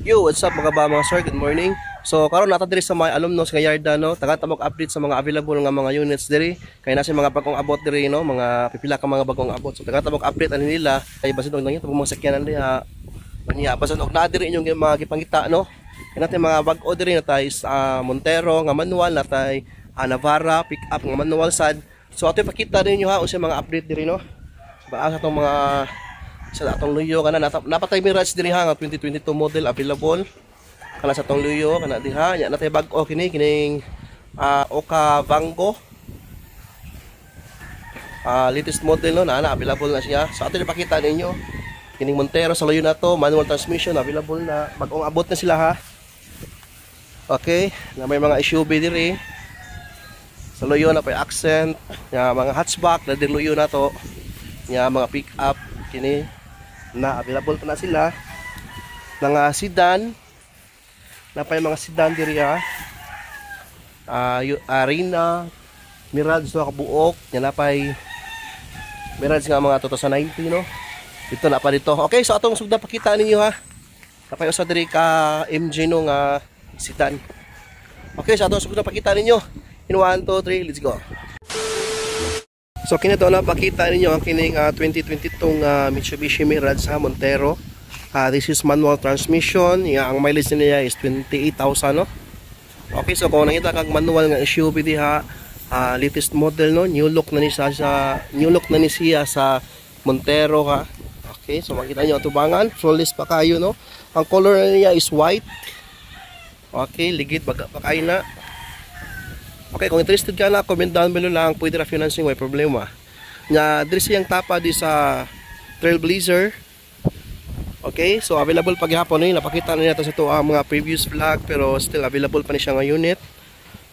Yo, what's up mga sir? Good morning. So karon nata diri sa mga alumnos nga yarda no, taga-tabok update sa mga available nga mga units diri. Kay nasa mga bagong abot diri no, mga pipila ka mga bagong abot. So taga-tabok update ani nila kay basin og nangita mga sakyanan diha. Niya basin og naa diri inyong mga gipangita no. Kay natin mga bag-o diri na tay sa Montero nga manual na tay Navara pick up nga manual sad. So ato ipakita ninyo ha usa mga update diri no. Sa atong mga sa atong luyo kana napatay Mirage diri ha nga 2022 model available kana sa atong luyo kana diha nya natay bag-o kining Oka Vango latest model no na available na siya. So ato ipakita ninyo kining Montero sa luyo na to manual transmission available na bag-ong abot na sila ha. Okay na may mga SUV diri sa luyo na pay accent nya mga hatchback na diri luyo na to nya mga pick up kini na available na sila ng sedan na pa yung mga sedan diri ha Arena Mirage so kabuok yan na pa Mirage nga mga 2019 no dito na pa dito. Okay so atong sugda pakita ninyo ha na pa usa diri ka MG no nga sedan. Okay so atong sugda pakita ninyo in 1 2 3 let's go. So kinito na pakita ninyo ang kining 2022 Mitsubishi Mirage sa Montero. This is manual transmission. Ang mileage niya is 28,000 no. Okay, so kung nakita kag manual nga SUV diha, latest model no, new look na ni siya sa Montero ha. Okay, so makita niyo tubangan, flawless pa kayo no. Ang color niya is white. Okay, ligid baga pa kayo na. Okay, kung interested ka na, comment down below lang, pwede ra financing, may problema. Nya diri siyang tapa di sa Trailblazer. Okay, so available paghapon ni napakita na nato sa to ang mga previous vlog pero still available pa ni siya nga unit.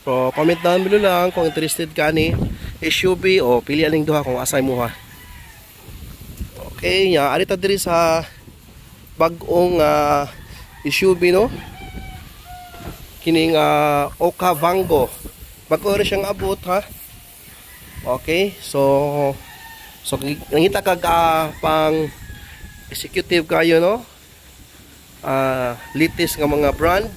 So comment down below lang kung interested ka ni SUV o pili aning duha kung asay mo ha. Okay, nya ari ta diri sa bag-ong SUV no. Kining Oka Vango. Bago rin siyang abot ha. Okay, so nangita kag pang executive kayo no. Latest nga mga brand.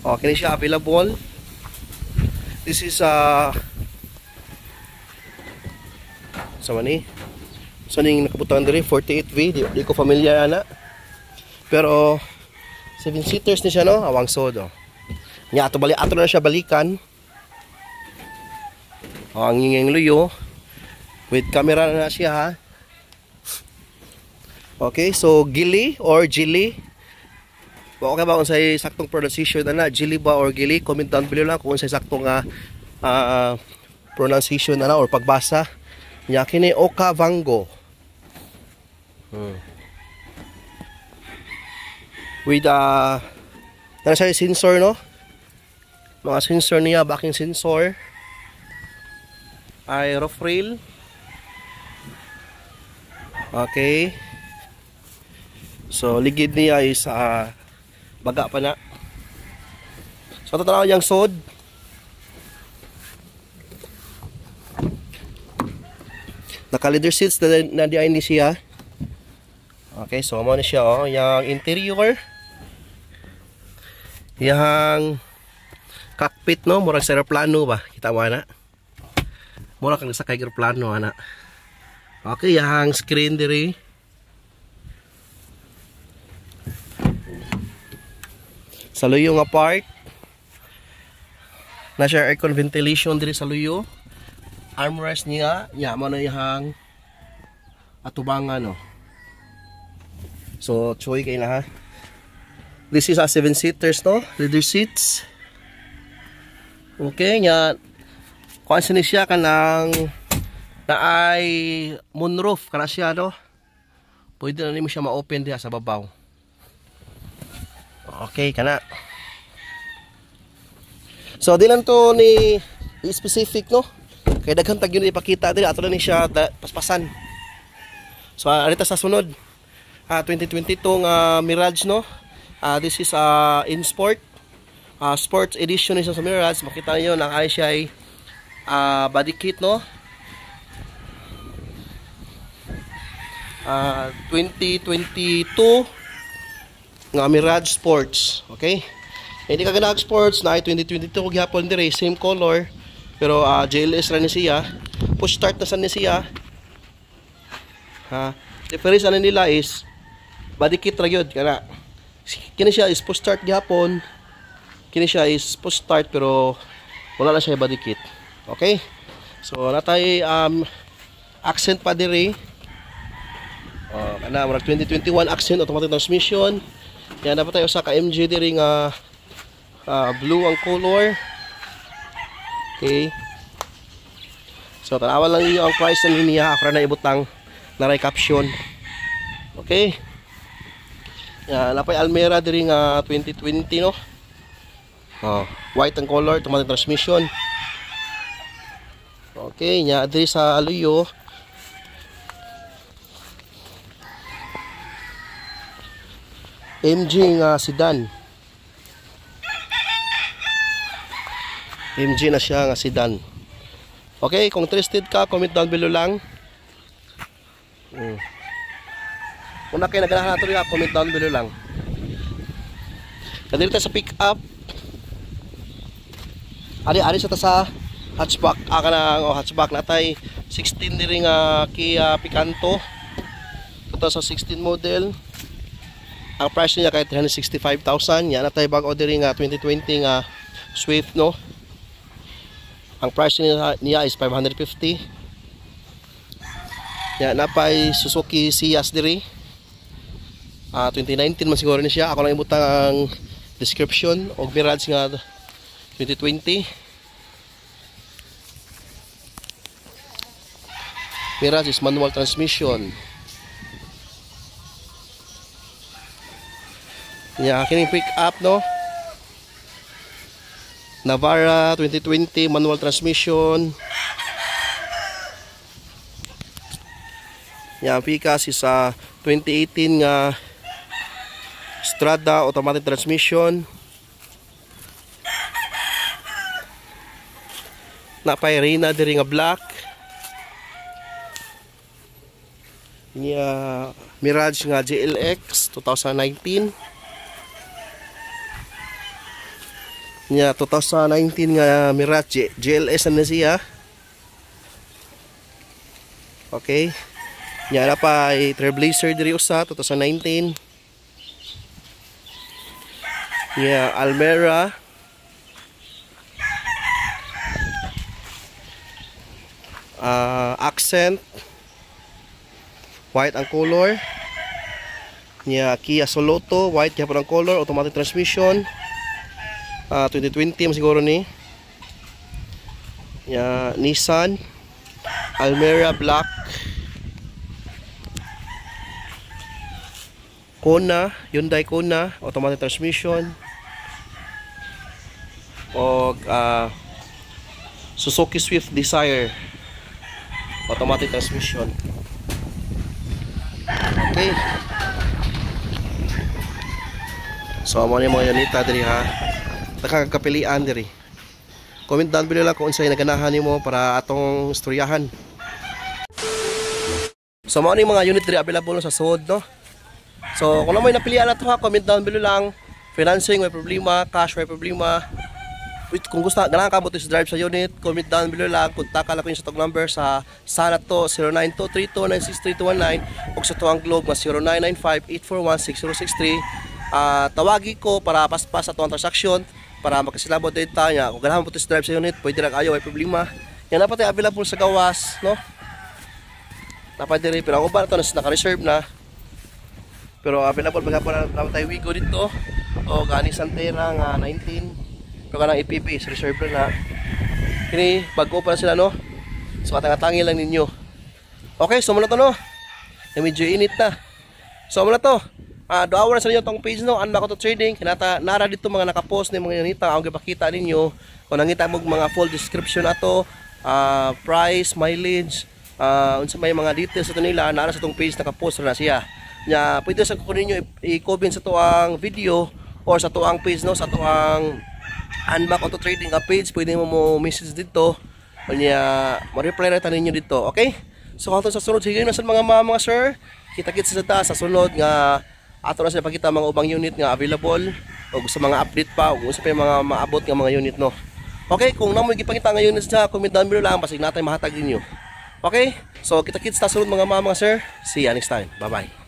Okay siya available. This is sa mani. So ning nakabutan diri 48V, di ko familiar ana. Pero 7 seaters ni siya no, awang sodo. Nya ato na siya balikan. Ang nginging luyo with camera na siya ha. Okay, so Gili or Gili, okay ba kung sa'y saktong pronunciation na Gili ba or Gili, comment down below lang kung sa'y saktong pronunciation na or pagbasa niya. Kini Oka Vango with na siya sensor no, mga sensor niya, backing sensor ay roof rail. Okay, so ligid niya is baga pa na. So tatanaw yung sod. Naka leather seats na diay ni siya. Okay, so mo na siya oh, yung interior, yung cockpit no, murag sa aeroplano ba, kita mo na. Mura kang sa aeroplano ana. Okay, yung screen diri. Sa luyo nga part. Nasa aircon ventilation diri sa luyo. Armrest niya, mo na yung atubangan no. So, choy kay na ha. This is a 7 seaters no, leather seats. Okay, nya kuan siya kanang na ay moonroof kana siya no. Pwede na nimo siya ma-open diha sa babaw. Okay kana. So di lang to ni specific no. Kay daghan tag yun ipakita diri ato na ni siya paspasan. So arita sa sunod 2022 nga Mirage no. This is in sport. Sports edition ni sa Mirage. Makita niyo na ay siya ay body kit no. 2022 nga Mirage Sports. Okay? Hindi ka ganag sports na ay 2022 gihapon dire same color pero JLS ra ni siya. Push start na sa ni siya. Ha, difference ano nila is body kit ra gyud kana. Kini siya is push start gihapon. Kini siya is push start pero wala na siya body kit. Okay? So natay accent pa dire. Kana murag 2021 accent automatic transmission. Yan dapat tayo sa ka MG dire nga blue ang color. Okay. So tanawan lang niyo ang price ng linya ako na ibutang naray caption. Okay. Yan napay Almera diri nga 2020 no. White ang color, automatic transmission. Okay, nya diri sa Aluyo. MG nga sedan. MG na siya nga sedan. Okay, kung interested ka, comment down below lang. Kung na kayo naganahan nato rin, comment down below lang. Kadiri tayo sa pick up. Ari sa ta sa hatchback. Hatchback natay 16 diri nga Kia Picanto. Ito sa 16 model. Ang price niya kay 365,000. Yan natay bag order nga 2020 nga Swift no. Ang price niya is 550. Yan napay Suzuki Ciaz diri. 2019 man siguro ni siya. Ako lang ibutang ang description og Mirage nga 2020. Mirage is manual transmission. Yeah, kining pick up no. Navara 2020 manual transmission. Yan Picas is 2018 nga Strada automatic transmission. Napay Rina diri nga black. Yeah, Mirage nga GLX 2019. Nya 2019 nga Mirage GLS na siya. Okay. Nya na pa Trailblazer diri usa 2019. Nya Almera. Accent. White ang color. Nya Kia Soloto, white gyapon ang color, automatic transmission. 2020 siguro ni. Nissan Almera black. Kona, Hyundai Kona automatic transmission. Og Suzuki Swift Desire automatic transmission. Okay. So amo ni mga unita diri ha. Nakakapilian diri. Comment down below lang kung unsay naganahan nimo para atong istoryahan. So mao ni mga unit diri available sa sud no. So kung may napilian nato ha, comment down below lang. Financing may problema, cash may problema. Kung gusto ganahan ka mo to drive sa unit, comment down below lang. Kontak lang ko sa tog number sa sana to 0923296319 ug sa tuang Globe nga 0995-841-6063. Tawagi ko para paspas sa tuang transaksyon para makasilabot data niya. Kung ganahan mo to drive sa unit, pwede lang ayo may problema. Yan dapat ay available sa gawas, no? Dapat diri pero ang uban to naka-reserve na. Pero available magapon na tayo Wigo dito. O gani Santera nga 19. Pero kanang EPP is reserve na. Kini bago pa sila no. So katang-tangi lang ninyo. Okay, so muna to no. Medyo init na. So muna to. Doawa na sa inyo tong page no, Unlock Auto Trading. Kinata nara dito mga naka-post ni mga unita ang gipakita ninyo. Kung nangita mo mga full description ato, price, mileage, unsa may mga details sa nila nara sa tong page naka-post na siya. Nya pwede sa ko ninyo i-comment sa tuang video or sa tuang page no, sa tuang Unlock Auto Trading page, pwede mo message dito. Nya mo-reply ra ta ninyo dito, okay? So hangtod sa sunod sige na sa mga sir. Kita-kits sa sunod nga ato na sila pakita mga ubang unit nga available o gusto mga update pa o gusto pa yung mga maabot nga mga unit no. Okay, kung namoy gipakita nga units sa comment down below lang basig natay mahatag ninyo. Okay? So kita-kits ta sunod mga sir. See you next time. Bye-bye.